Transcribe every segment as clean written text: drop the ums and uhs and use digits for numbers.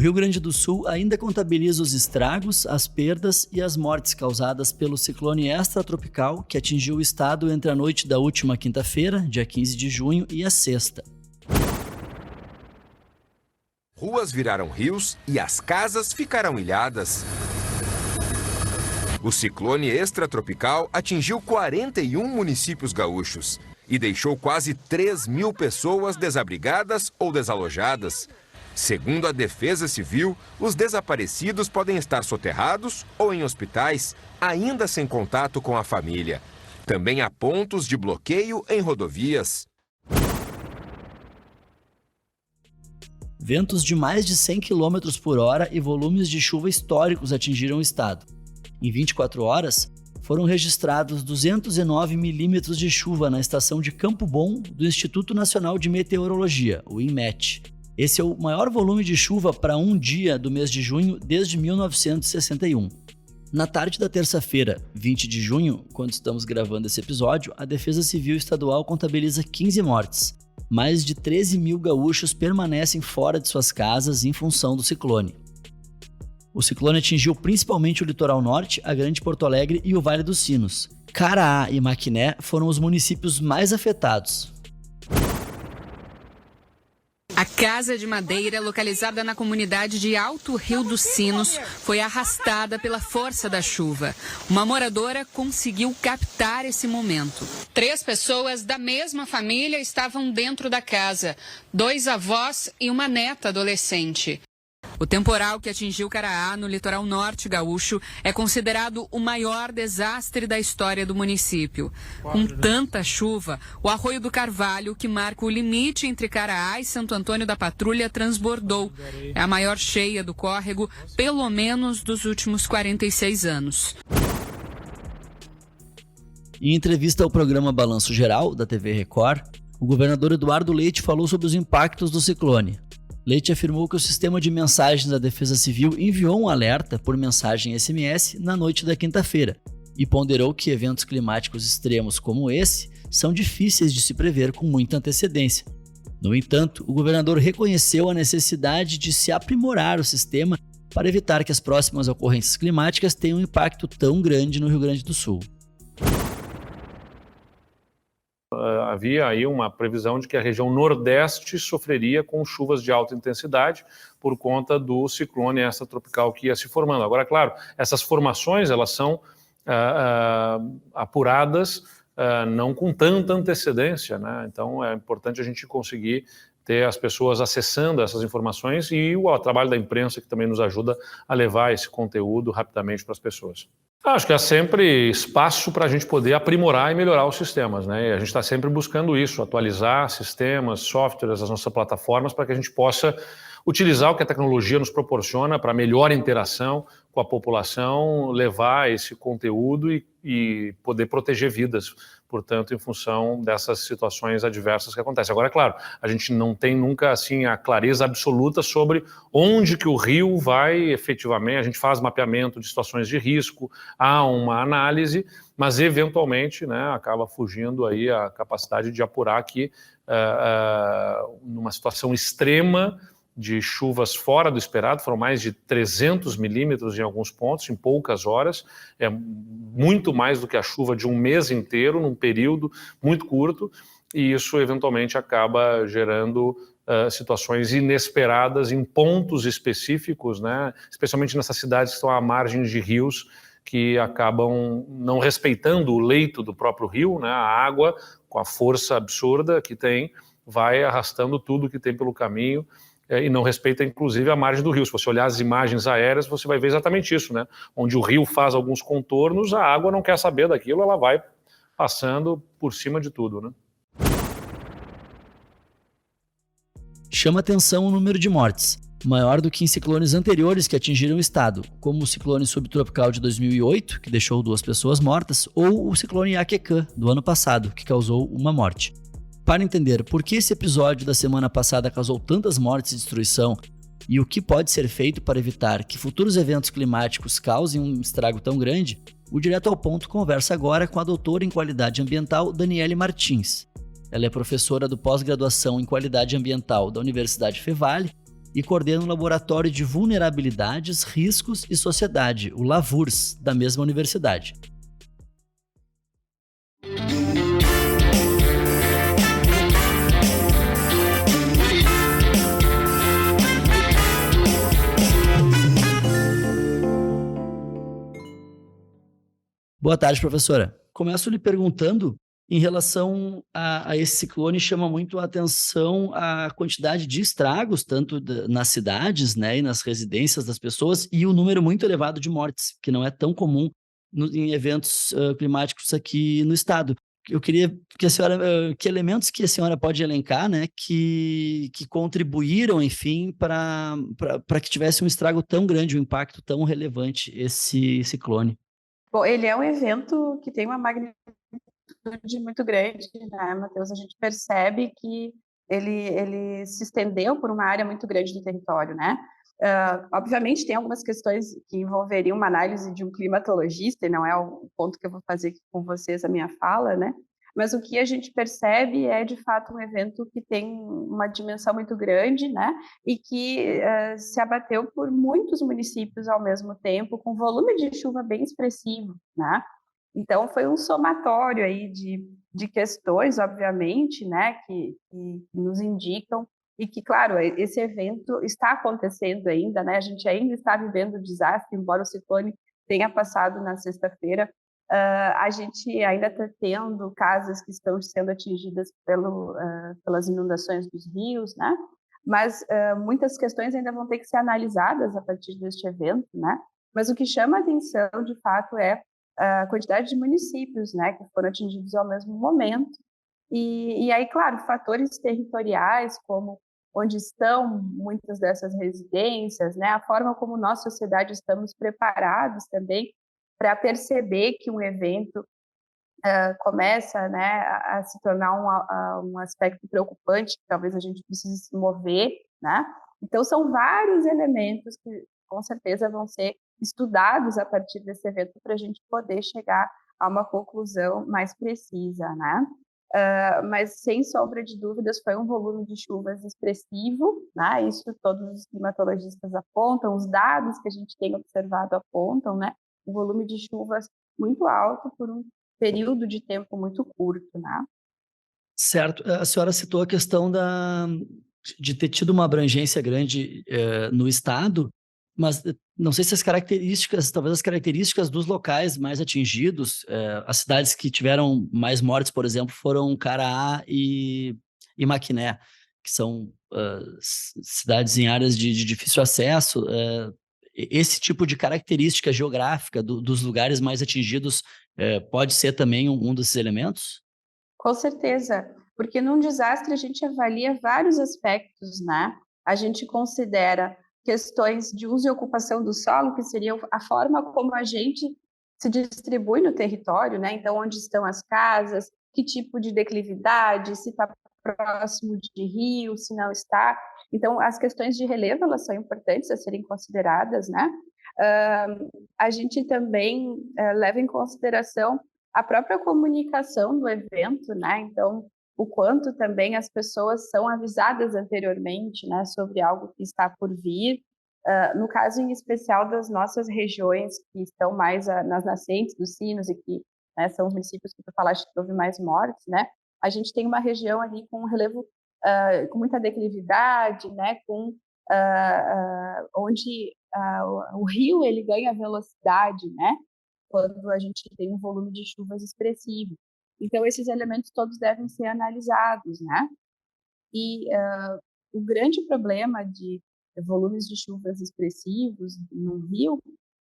Rio Grande do Sul ainda contabiliza os estragos, as perdas e as mortes causadas pelo ciclone extratropical que atingiu o estado entre a noite da última quinta-feira, dia 15 de junho, e a sexta. Ruas viraram rios e as casas ficaram ilhadas. O ciclone extratropical atingiu 41 municípios gaúchos e deixou quase 3.000 pessoas desabrigadas ou desalojadas. Segundo a Defesa Civil, os desaparecidos podem estar soterrados ou em hospitais, ainda sem contato com a família. Também há pontos de bloqueio em rodovias. Ventos de mais de 100 km por hora e volumes de chuva históricos atingiram o estado. Em 24 horas, foram registrados 209 milímetros de chuva na estação de Campo Bom do Instituto Nacional de Meteorologia, o INMET. Esse é o maior volume de chuva para um dia do mês de junho desde 1961. Na tarde da terça-feira, 20 de junho, quando estamos gravando esse episódio, a Defesa Civil Estadual contabiliza 15 mortes. Mais de 13.000 gaúchos permanecem fora de suas casas em função do ciclone. O ciclone atingiu principalmente o litoral norte, a Grande Porto Alegre e o Vale dos Sinos. Caraá e Maquiné foram os municípios mais afetados. A casa de madeira, localizada na comunidade de Alto Rio dos Sinos, foi arrastada pela força da chuva. Uma moradora conseguiu captar esse momento. 3 pessoas da mesma família estavam dentro da casa, 2 avós e uma neta adolescente. O temporal que atingiu Caraá, no litoral norte gaúcho, é considerado o maior desastre da história do município. Com tanta chuva, o Arroio do Carvalho, que marca o limite entre Caraá e Santo Antônio da Patrulha, transbordou. É a maior cheia do córrego, pelo menos dos últimos 46 anos. Em entrevista ao programa Balanço Geral, da TV Record, o governador Eduardo Leite falou sobre os impactos do ciclone. Leite afirmou que o sistema de mensagens da Defesa Civil enviou um alerta por mensagem SMS na noite da quinta-feira e ponderou que eventos climáticos extremos como esse são difíceis de se prever com muita antecedência. No entanto, o governador reconheceu a necessidade de se aprimorar o sistema para evitar que as próximas ocorrências climáticas tenham um impacto tão grande no Rio Grande do Sul. Havia aí uma previsão de que a região nordeste sofreria com chuvas de alta intensidade por conta do ciclone extratropical que ia se formando. Agora, claro, essas formações elas são apuradas não com tanta antecedência, né? Então é importante a gente conseguir ter as pessoas acessando essas informações e o trabalho da imprensa que também nos ajuda a levar esse conteúdo rapidamente para as pessoas. Acho que há sempre espaço para a gente poder aprimorar e melhorar os sistemas, né? E a gente está sempre buscando isso, atualizar sistemas, softwares, as nossas plataformas, para que a gente possa utilizar o que a tecnologia nos proporciona para melhor interação com a população, levar esse conteúdo e poder proteger vidas, portanto, em função dessas situações adversas que acontecem. Agora, é claro, a gente não tem nunca assim a clareza absoluta sobre onde que o rio vai efetivamente, a gente faz mapeamento de situações de risco, há uma análise, mas eventualmente, né, acaba fugindo aí a capacidade de apurar que numa situação extrema de chuvas fora do esperado, foram mais de 300 milímetros em alguns pontos, em poucas horas, é muito mais do que a chuva de um mês inteiro, num período muito curto, e isso eventualmente acaba gerando situações inesperadas em pontos específicos, né? Especialmente nessas cidades que estão à margem de rios, que acabam não respeitando o leito do próprio rio, né? A água, com a força absurda que tem, vai arrastando tudo que tem pelo caminho, e não respeita, inclusive, a margem do rio. Se você olhar as imagens aéreas, você vai ver exatamente isso, né? Onde o rio faz alguns contornos, a água não quer saber daquilo, ela vai passando por cima de tudo, né? Chama atenção o número de mortes, maior do que em ciclones anteriores que atingiram o estado, como o ciclone subtropical de 2008, que deixou 2 pessoas mortas, ou o ciclone Iaquecã, do ano passado, que causou uma morte. Para entender por que esse episódio da semana passada causou tantas mortes e destruição e o que pode ser feito para evitar que futuros eventos climáticos causem um estrago tão grande, o Direto ao Ponto conversa agora com a doutora em Qualidade Ambiental Daniele Martins. Ela é professora do pós-graduação em Qualidade Ambiental da Universidade Fevale e coordena o Laboratório de Vulnerabilidades, Riscos e Sociedade, o LAVURS, da mesma universidade. Boa tarde, professora. Começo lhe perguntando em relação a esse ciclone. Chama muito a atenção a quantidade de estragos, tanto nas cidades, né, e nas residências das pessoas, e o número muito elevado de mortes, que não é tão comum em eventos climáticos aqui no estado. Eu queria que a senhora, que elementos que a senhora pode elencar, né, que contribuíram, enfim, para que tivesse um estrago tão grande, um impacto tão relevante esse ciclone. Bom, ele é um evento que tem uma magnitude muito grande, né, Matheus? A gente percebe que ele se estendeu por uma área muito grande do território, né? Obviamente, tem algumas questões que envolveriam uma análise de um climatologista, e não é o ponto que eu vou fazer aqui com vocês a minha fala, né? Mas o que a gente percebe é, de fato, um evento que tem uma dimensão muito grande, né? E que se abateu por muitos municípios ao mesmo tempo, com volume de chuva bem expressivo, né? Então, foi um somatório aí de questões, obviamente, né? Que nos indicam e que, claro, esse evento está acontecendo ainda, né? A gente ainda está vivendo o desastre, embora o ciclone tenha passado na sexta-feira. A gente ainda está tendo casas que estão sendo atingidas pelas inundações dos rios, né? Mas muitas questões ainda vão ter que ser analisadas a partir deste evento, né? Mas o que chama a atenção, de fato, é a quantidade de municípios, né, que foram atingidos ao mesmo momento. E aí, claro, fatores territoriais, como onde estão muitas dessas residências, né, a forma como nós, sociedade, estamos preparados também para perceber que um evento começa, né, a se tornar um aspecto preocupante, que talvez a gente precise se mover, né? Então, são vários elementos que, com certeza, vão ser estudados a partir desse evento para a gente poder chegar a uma conclusão mais precisa, né? Mas, sem sombra de dúvidas, foi um volume de chuvas expressivo, né? Isso todos os climatologistas apontam, os dados que a gente tem observado apontam, né? Um volume de chuvas muito alto por um período de tempo muito curto, né? Certo. A senhora citou a questão de ter tido uma abrangência grande no estado, mas não sei se talvez as características dos locais mais atingidos, as cidades que tiveram mais mortes, por exemplo, foram Caraá e Maquiné, que são cidades em áreas de difícil acesso. Esse tipo de característica geográfica dos lugares mais atingidos pode ser também um desses elementos? Com certeza, porque num desastre a gente avalia vários aspectos, né? A gente considera questões de uso e ocupação do solo, que seria a forma como a gente se distribui no território, né? Então, onde estão as casas, que tipo de declividade, se está próximo de rio, se não está. Então, as questões de relevo, elas são importantes a serem consideradas, né? A gente também leva em consideração a própria comunicação do evento, né? Então, o quanto também as pessoas são avisadas anteriormente, né, sobre algo que está por vir. No caso em especial das nossas regiões que estão mais nas nascentes dos sinos e que, né, são os municípios que tu falaste que houve mais mortes, né? A gente tem uma região ali com um relevo com muita declividade, né? Onde o rio ele ganha velocidade, né? Quando a gente tem um volume de chuvas expressivo. Então, esses elementos todos devem ser analisados, né? E o grande problema de volumes de chuvas expressivos no rio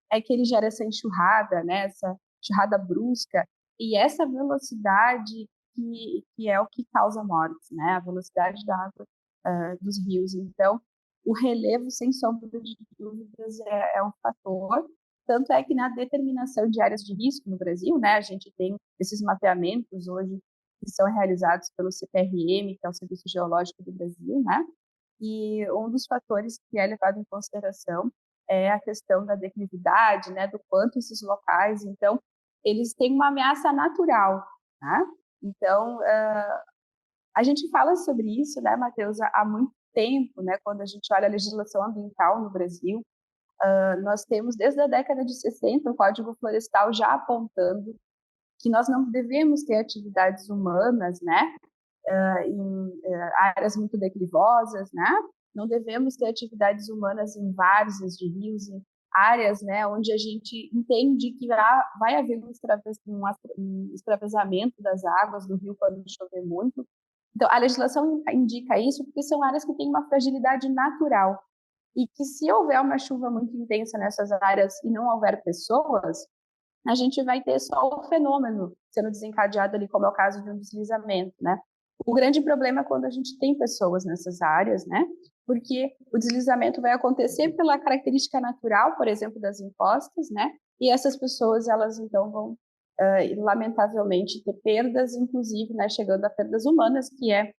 é que ele gera essa enxurrada, né? Essa enxurrada brusca, e essa velocidade que é o que causa mortes, né? A velocidade da água dos rios. Então, o relevo, sem sombra de dúvidas, é um fator. Tanto é que na determinação de áreas de risco no Brasil, né, a gente tem esses mapeamentos hoje que são realizados pelo CPRM, que é o Serviço Geológico do Brasil, né? E um dos fatores que é levado em consideração é a questão da declividade, né, do quanto esses locais, então, eles têm uma ameaça natural, né? Então, a gente fala sobre isso, né, Matheus, há muito tempo, né, quando a gente olha a legislação ambiental no Brasil, nós temos desde a década de 60 o Código Florestal já apontando que nós não devemos ter atividades humanas, né, em áreas muito declivosas, né, não devemos ter atividades humanas em várzeas de rios, em áreas, né, onde a gente entende que vai haver um extravasamento das águas do rio quando chover muito. Então, a legislação indica isso porque são áreas que têm uma fragilidade natural e que se houver uma chuva muito intensa nessas áreas e não houver pessoas, a gente vai ter só o fenômeno sendo desencadeado ali, como é o caso de um deslizamento, né? O grande problema é quando a gente tem pessoas nessas áreas, né? Porque o deslizamento vai acontecer pela característica natural, por exemplo, das encostas, né? E essas pessoas, elas então vão, lamentavelmente, ter perdas, inclusive, né, chegando a perdas humanas, que é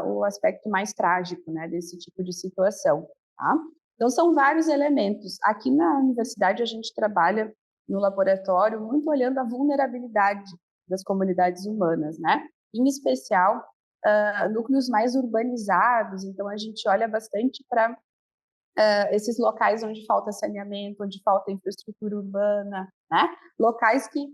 o aspecto mais trágico, né, desse tipo de situação, tá? Então, são vários elementos. Aqui na universidade, a gente trabalha no laboratório muito olhando a vulnerabilidade das comunidades humanas, né? Em especial, núcleos mais urbanizados. Então, a gente olha bastante para esses locais onde falta saneamento, onde falta infraestrutura urbana, né? Locais que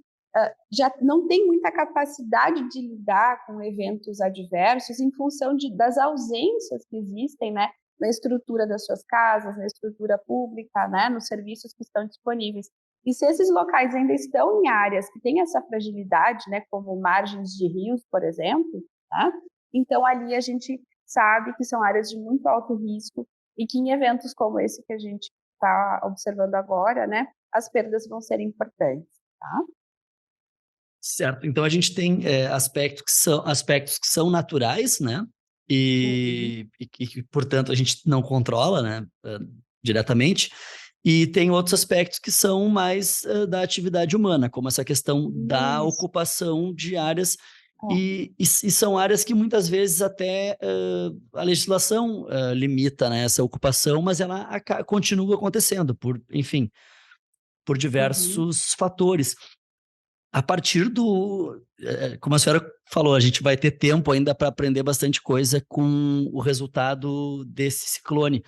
já não têm muita capacidade de lidar com eventos adversos em função das ausências que existem, né? Na estrutura das suas casas, na estrutura pública, né? Nos serviços que estão disponíveis. E se esses locais ainda estão em áreas que têm essa fragilidade, né, como margens de rios, por exemplo, tá? Então ali a gente sabe que são áreas de muito alto risco e que em eventos como esse que a gente está observando agora, né, as perdas vão ser importantes, tá? Certo. Então a gente tem aspectos que são naturais, né? E que, portanto, a gente não controla, né, diretamente. E tem outros aspectos que são mais da atividade humana, como essa questão da ocupação de áreas, e são áreas que muitas vezes até a legislação limita, né, essa ocupação, mas ela continua acontecendo, enfim, por diversos fatores. A partir como a senhora falou, a gente vai ter tempo ainda para aprender bastante coisa com o resultado desse ciclone.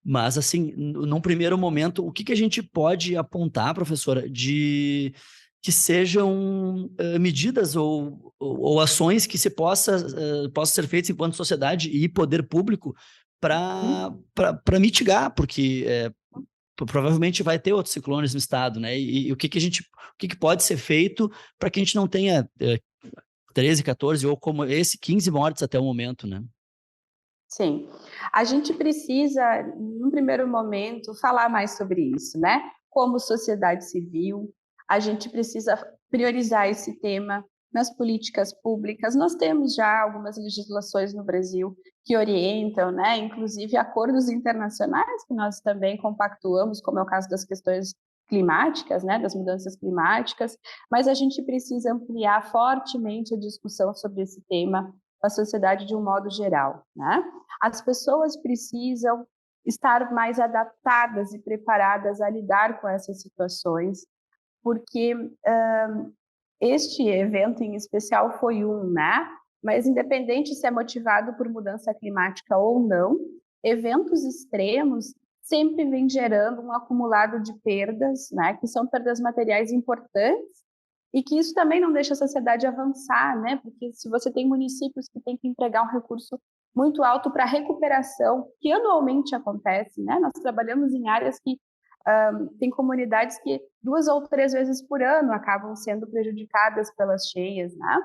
Mas, assim, num primeiro momento, o que a gente pode apontar, professora, de que sejam medidas ou ações que possam ser feitas enquanto sociedade e poder público para mitigar, porque provavelmente vai ter outros ciclones no estado, né? E o que pode ser feito para que a gente não tenha 13, 14 ou como esse, 15 mortes até o momento, né? Sim, a gente precisa, num primeiro momento, falar mais sobre isso, né? Como sociedade civil, a gente precisa priorizar esse tema nas políticas públicas. Nós temos já algumas legislações no Brasil que orientam, né? Inclusive acordos internacionais que nós também compactuamos, como é o caso das questões climáticas, né? Das mudanças climáticas, mas a gente precisa ampliar fortemente a discussão sobre esse tema a sociedade de um modo geral, né? As pessoas precisam estar mais adaptadas e preparadas a lidar com essas situações, porque este evento em especial foi né? Mas independente se é motivado por mudança climática ou não, eventos extremos sempre vêm gerando um acumulado de perdas, né? Que são perdas materiais importantes, e que isso também não deixa a sociedade avançar, né? Porque se você tem municípios que têm que empregar um recurso muito alto para recuperação, que anualmente acontece, né? Nós trabalhamos em áreas que tem comunidades que 2 ou 3 vezes por ano acabam sendo prejudicadas pelas cheias, né?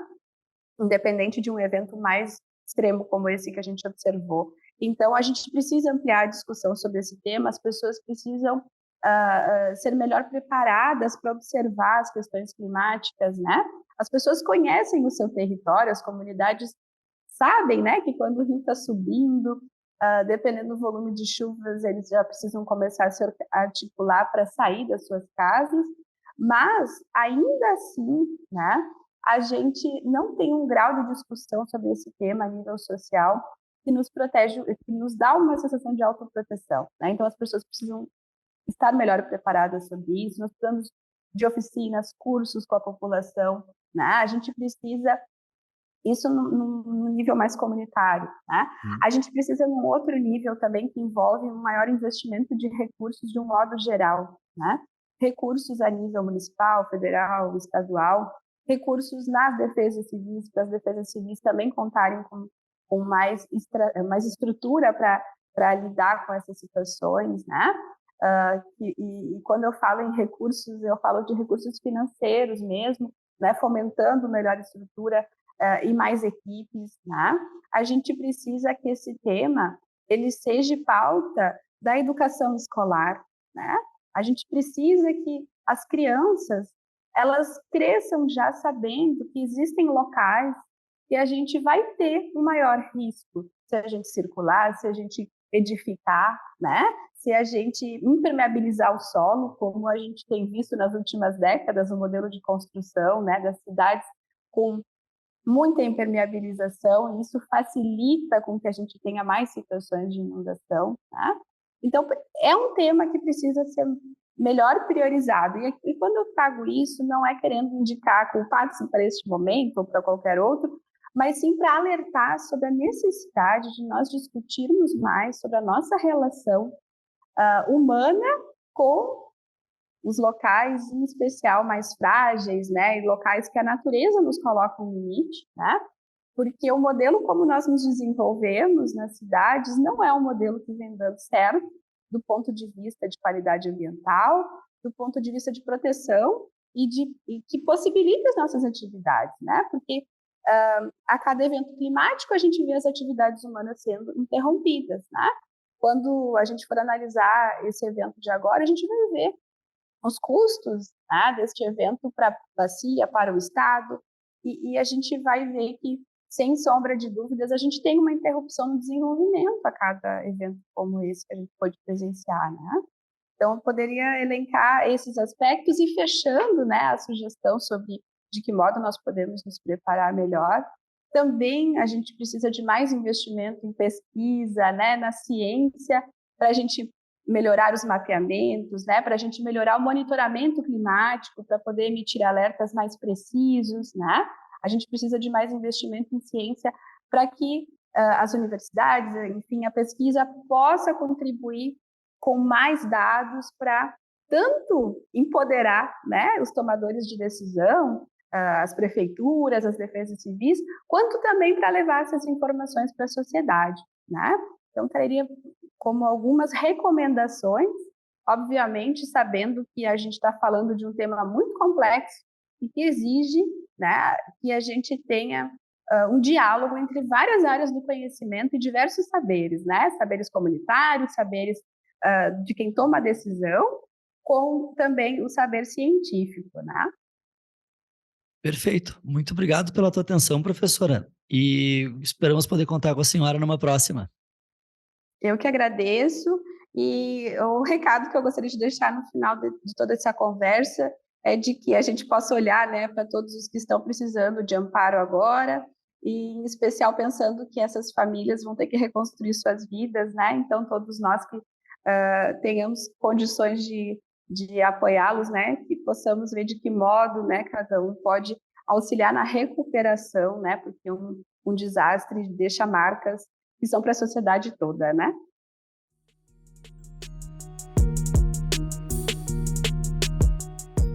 Independente de um evento mais extremo como esse que a gente observou. Então, a gente precisa ampliar a discussão sobre esse tema, as pessoas precisam ser melhor preparadas para observar as questões climáticas, né? As pessoas conhecem o seu território, as comunidades sabem, né, que quando o rio está subindo, dependendo do volume de chuvas, eles já precisam começar a se articular para sair das suas casas, mas ainda assim, né, a gente não tem um grau de discussão sobre esse tema a nível social que nos protege, que nos dá uma sensação de autoproteção, né? Então as pessoas precisam estar melhor preparadas sobre isso, nós precisamos de oficinas, cursos com a população, né? A gente precisa Isso no nível mais comunitário, né? A gente precisa num outro nível também que envolve um maior investimento de recursos de um modo geral, né? Recursos a nível municipal, federal, estadual, recursos nas defesas civis, para as defesas civis também contarem com mais estrutura para lidar com essas situações, né? E quando eu falo em recursos, eu falo de recursos financeiros mesmo, né? Fomentando melhor estrutura e mais equipes, né? A gente precisa que esse tema ele seja pauta da educação escolar, né? A gente precisa que as crianças elas cresçam já sabendo que existem locais que a gente vai ter um maior risco se a gente circular, se a gente edificar, né? Se a gente impermeabilizar o solo, como a gente tem visto nas últimas décadas, o modelo de construção, né, das cidades com muita impermeabilização, e isso facilita com que a gente tenha mais situações de inundação, tá? Então, é um tema que precisa ser melhor priorizado. E quando eu trago isso, não é querendo indicar culpados para este momento ou para qualquer outro, mas sim para alertar sobre a necessidade de nós discutirmos mais sobre a nossa relação humana com os locais, em especial, mais frágeis, né, e locais que a natureza nos coloca um limite, né, porque o modelo como nós nos desenvolvemos nas cidades não é um modelo que vem dando certo do ponto de vista de qualidade ambiental, do ponto de vista de proteção e que possibilita as nossas atividades, né, porque a cada evento climático a gente vê as atividades humanas sendo interrompidas, né. Quando a gente for analisar esse evento de agora, a gente vai ver os custos, né, deste evento para a bacia, para o Estado, e a gente vai ver que, sem sombra de dúvidas, a gente tem uma interrupção no desenvolvimento a cada evento como esse que a gente pode presenciar, né? Então, eu poderia elencar esses aspectos e fechando, né, a sugestão sobre de que modo nós podemos nos preparar melhor. Também a gente precisa de mais investimento em pesquisa, né, na ciência, para a gente melhorar os mapeamentos, né, para a gente melhorar o monitoramento climático, para poder emitir alertas mais precisos, né? A gente precisa de mais investimento em ciência para que as universidades, enfim, a pesquisa possa contribuir com mais dados para tanto empoderar, né, os tomadores de decisão, as prefeituras, as defesas civis, quanto também para levar essas informações para a sociedade, né? Então, traria como algumas recomendações, obviamente sabendo que a gente está falando de um tema muito complexo e que exige, né, que a gente tenha um diálogo entre várias áreas do conhecimento e diversos saberes, né? Saberes comunitários, saberes de quem toma a decisão, com também o saber científico, né? Perfeito. Muito obrigado pela tua atenção, professora. E esperamos poder contar com a senhora numa próxima. Eu que agradeço, e o recado que eu gostaria de deixar no final de toda essa conversa é de que a gente possa olhar, né, para todos os que estão precisando de amparo agora, e em especial pensando que essas famílias vão ter que reconstruir suas vidas, né? Então, todos nós que tenhamos condições de apoiá-los, né, que possamos ver de que modo, né, cada um pode auxiliar na recuperação, né, porque um desastre deixa marcas que são para a sociedade toda, né?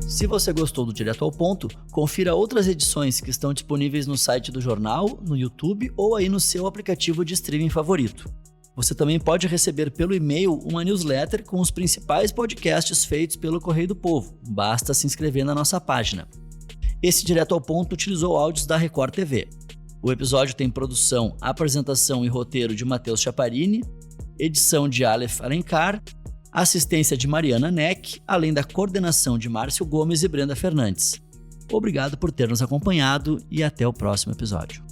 Se você gostou do Direto ao Ponto, confira outras edições que estão disponíveis no site do jornal, no YouTube ou aí no seu aplicativo de streaming favorito. Você também pode receber pelo e-mail uma newsletter com os principais podcasts feitos pelo Correio do Povo. Basta se inscrever na nossa página. Esse Direto ao Ponto utilizou áudios da Record TV. O episódio tem produção, apresentação e roteiro de Matheus Chaparini, edição de Aleph Alencar, assistência de Mariana Neck, além da coordenação de Márcio Gomes e Brenda Fernandes. Obrigado por ter nos acompanhado e até o próximo episódio.